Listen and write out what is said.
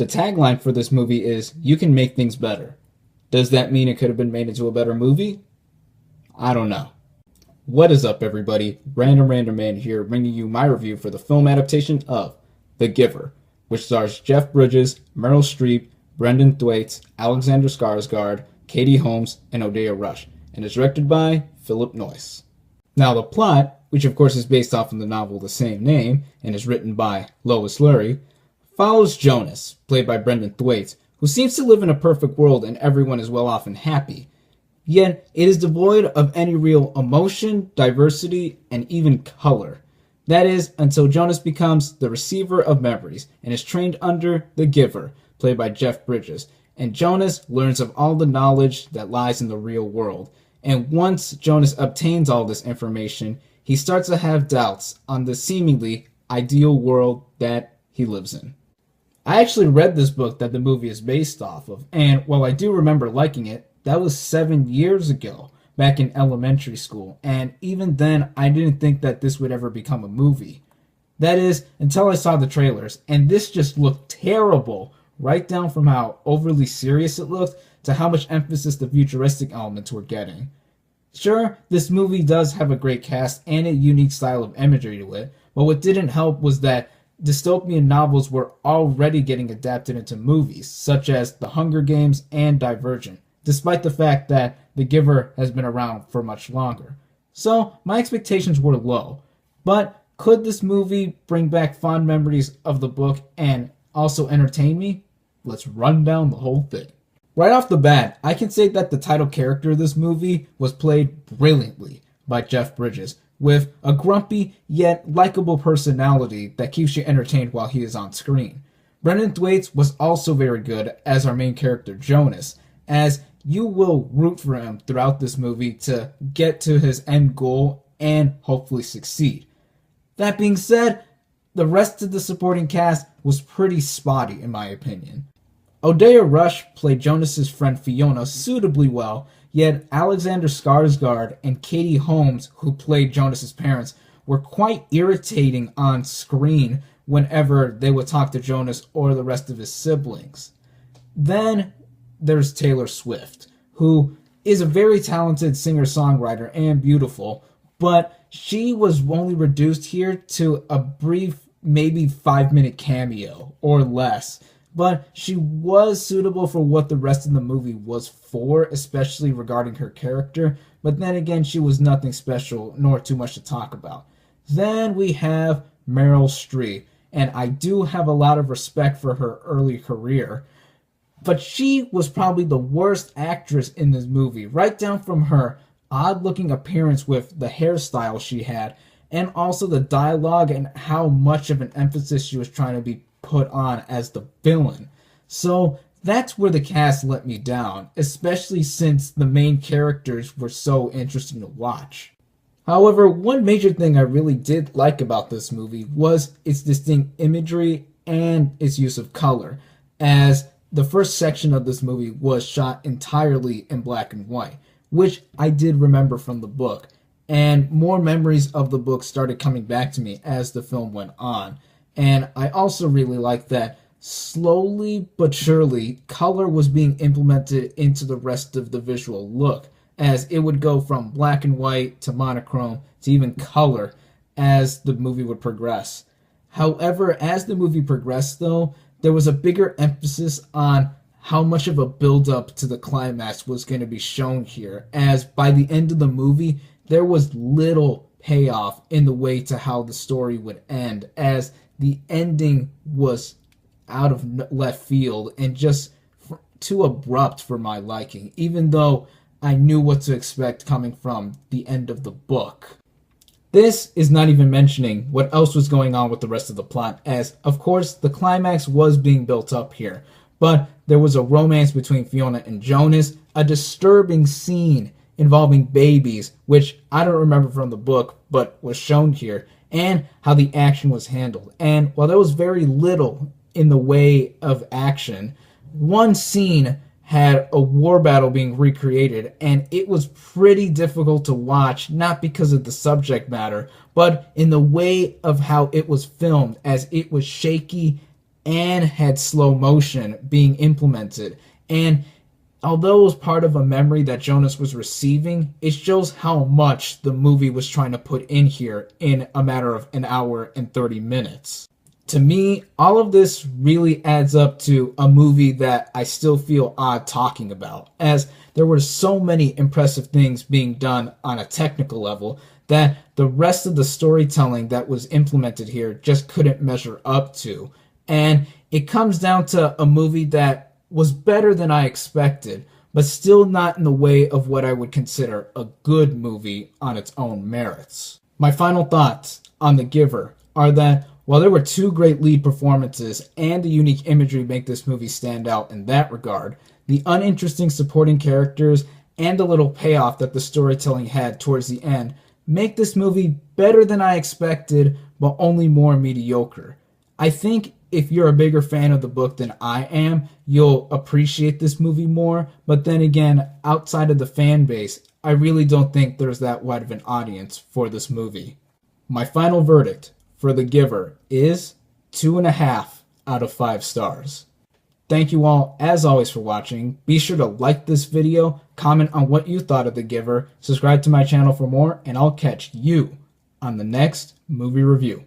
The tagline for this movie is, "You can make things better." Does that mean it could have been made into a better movie? I don't know. What is up, everybody? Random Man here, bringing you my review for the film adaptation of The Giver, which stars Jeff Bridges, Meryl Streep, Brendan Thwaites, Alexander Skarsgård, Katie Holmes, and Odeya Rush, and is directed by Philip Noyce. Now, the plot, which of course is based off of the novel of the same name and is written by Lois Lurie, follows Jonas, played by Brendan Thwaites, who seems to live in a perfect world and everyone is well off and happy. Yet, it is devoid of any real emotion, diversity, and even color. That is, until Jonas becomes the receiver of memories and is trained under the Giver, played by Jeff Bridges, and Jonas learns of all the knowledge that lies in the real world. And once Jonas obtains all this information, he starts to have doubts on the seemingly ideal world that he lives in. I actually read this book that the movie is based off of, and while I do remember liking it, that was 7 years ago, back in elementary school, and even then, I didn't think that this would ever become a movie. That is, until I saw the trailers, and this just looked terrible, right down from how overly serious it looked to how much emphasis the futuristic elements were getting. Sure, this movie does have a great cast and a unique style of imagery to it, but what didn't help was that dystopian novels were already getting adapted into movies, such as The Hunger Games and Divergent, despite the fact that The Giver has been around for much longer. So, my expectations were low. But could this movie bring back fond memories of the book and also entertain me? Let's run down the whole thing. Right off the bat, I can say that the title character of this movie was played brilliantly by Jeff Bridges, with a grumpy yet likable personality that keeps you entertained while he is on screen. Brendan Thwaites was also very good as our main character Jonas, as you will root for him throughout this movie to get to his end goal and hopefully succeed. That being said, the rest of the supporting cast was pretty spotty in my opinion. Odeya Rush played Jonas's friend Fiona suitably well, yet Alexander Skarsgård and Katie Holmes, who played Jonas's parents, were quite irritating on screen whenever they would talk to Jonas or the rest of his siblings. Then there's Taylor Swift, who is a very talented singer-songwriter and beautiful, but she was only reduced here to a brief, maybe 5-minute cameo or less. But she was suitable for what the rest of the movie was for, especially regarding her character. But then again, she was nothing special, nor too much to talk about. Then we have Meryl Streep, and I do have a lot of respect for her early career. But she was probably the worst actress in this movie, right down from her odd-looking appearance with the hairstyle she had, and also the dialogue and how much of an emphasis she was trying to be put on as the villain. So that's where the cast let me down, especially since the main characters were so interesting to watch. However, one major thing I really did like about this movie was its distinct imagery and its use of color, as the first section of this movie was shot entirely in black and white, which I did remember from the book, and more memories of the book started coming back to me as the film went on. And I also really liked that slowly but surely color was being implemented into the rest of the visual look, as it would go from black and white to monochrome to even color as the movie would progress. However, as the movie progressed though, there was a bigger emphasis on how much of a build-up to the climax was going to be shown here, as by the end of the movie, there was little payoff in the way to how the story would end, as the ending was out of left field and just too abrupt for my liking, even though I knew what to expect coming from the end of the book. This is not even mentioning what else was going on with the rest of the plot, as, of course, the climax was being built up here, but there was a romance between Fiona and Jonas, a disturbing scene involving babies, which I don't remember from the book, but was shown here, and how the action was handled. And while there was very little in the way of action, one scene had a war battle being recreated, and it was pretty difficult to watch, not because of the subject matter, but in the way of how it was filmed, as it was shaky and had slow motion being implemented. And although it was part of a memory that Jonas was receiving, it shows how much the movie was trying to put in here in a matter of an hour and 30 minutes. To me, all of this really adds up to a movie that I still feel odd talking about, as there were so many impressive things being done on a technical level that the rest of the storytelling that was implemented here just couldn't measure up to. And it comes down to a movie that was better than I expected, but still not in the way of what I would consider a good movie on its own merits. My final thoughts on The Giver are that while there were two great lead performances and the unique imagery make this movie stand out in that regard, the uninteresting supporting characters and the little payoff that the storytelling had towards the end make this movie better than I expected, but only more mediocre. I think if you're a bigger fan of the book than I am, you'll appreciate this movie more, but then again, outside of the fan base, I really don't think there's that wide of an audience for this movie. My final verdict for The Giver is 2.5 out of 5 stars. Thank you all, as always, for watching. Be sure to like this video, comment on what you thought of The Giver, subscribe to my channel for more, and I'll catch you on the next movie review.